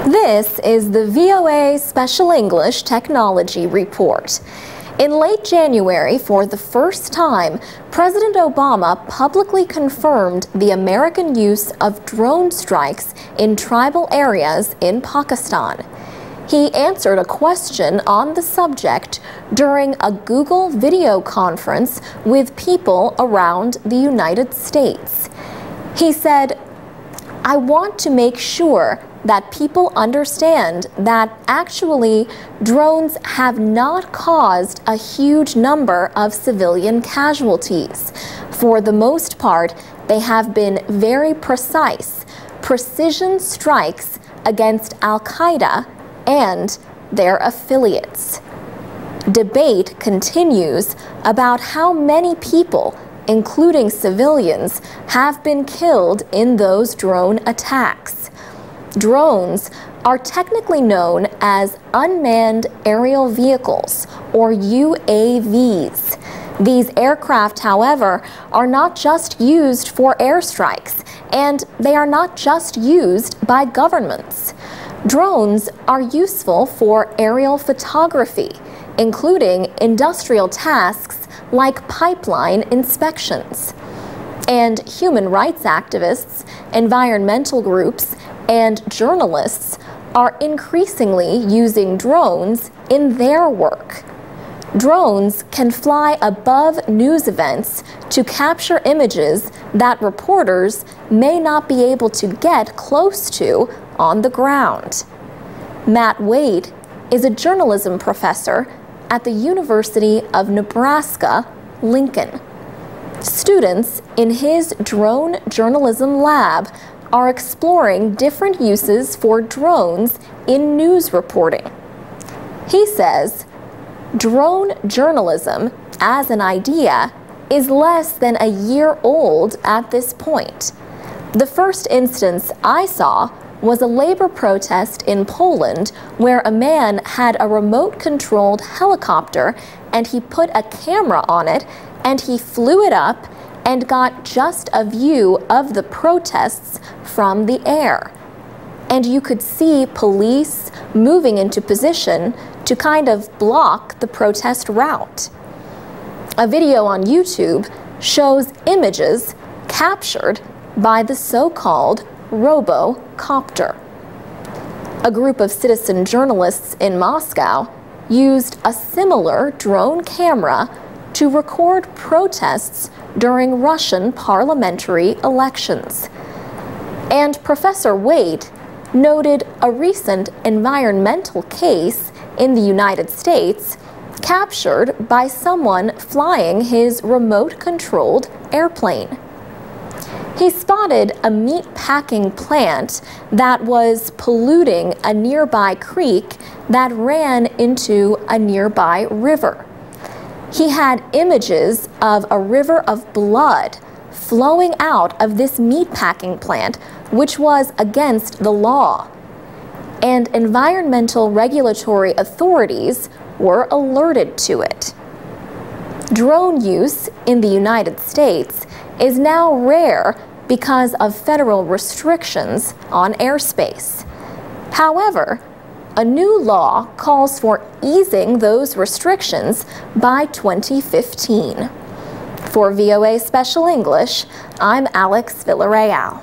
This is the VOA Special English Technology Report. In late January, for the first time, President Obama publicly confirmed the American use of drone strikes in tribal areas in Pakistan. He answered a question on the subject during a Google video conference with people around the United States. He said, "I want to make sure that people understand that actually drones have not caused a huge number of civilian casualties. For the most part, they have been very precise, precision strikes against Al-Qaeda and their affiliates." Debate continues about how many people, including civilians, have been killed in those drone attacks. Drones are technically known as unmanned aerial vehicles, or UAVs. These aircraft, however, are not just used for airstrikes, and they are not just used by governments. Drones are useful for aerial photography, including industrial tasks like pipeline inspections. And human rights activists, environmental groups, and journalists are increasingly using drones in their work. Drones can fly above news events to capture images that reporters may not be able to get close to on the ground. Matt Wade is a journalism professor at the University of Nebraska-Lincoln. Students in his drone journalism lab are exploring different uses for drones in news reporting. He says, "Drone journalism, as an idea, is less than a year old at this point. The first instance I saw was a labor protest in Poland where a man had a remote-controlled helicopter and he put a camera on it and he flew it up and got just a view of the protests from the air. And you could see police moving into position to kind of block the protest route." A video on YouTube shows images captured by the so-called RoboCopter. A group of citizen journalists in Moscow used a similar drone camera to record protests during Russian parliamentary elections. And Professor Wade noted a recent environmental case in the United States captured by someone flying his remote-controlled airplane. He spotted a meat-packing plant that was polluting a nearby creek that ran into a nearby river. He had images of a river of blood flowing out of this meatpacking plant, which was against the law. And environmental regulatory authorities were alerted to it. Drone use in the United States is now rare because of federal restrictions on airspace. However, a new law calls for easing those restrictions by 2015. For VOA Special English, I'm Alex Villarreal.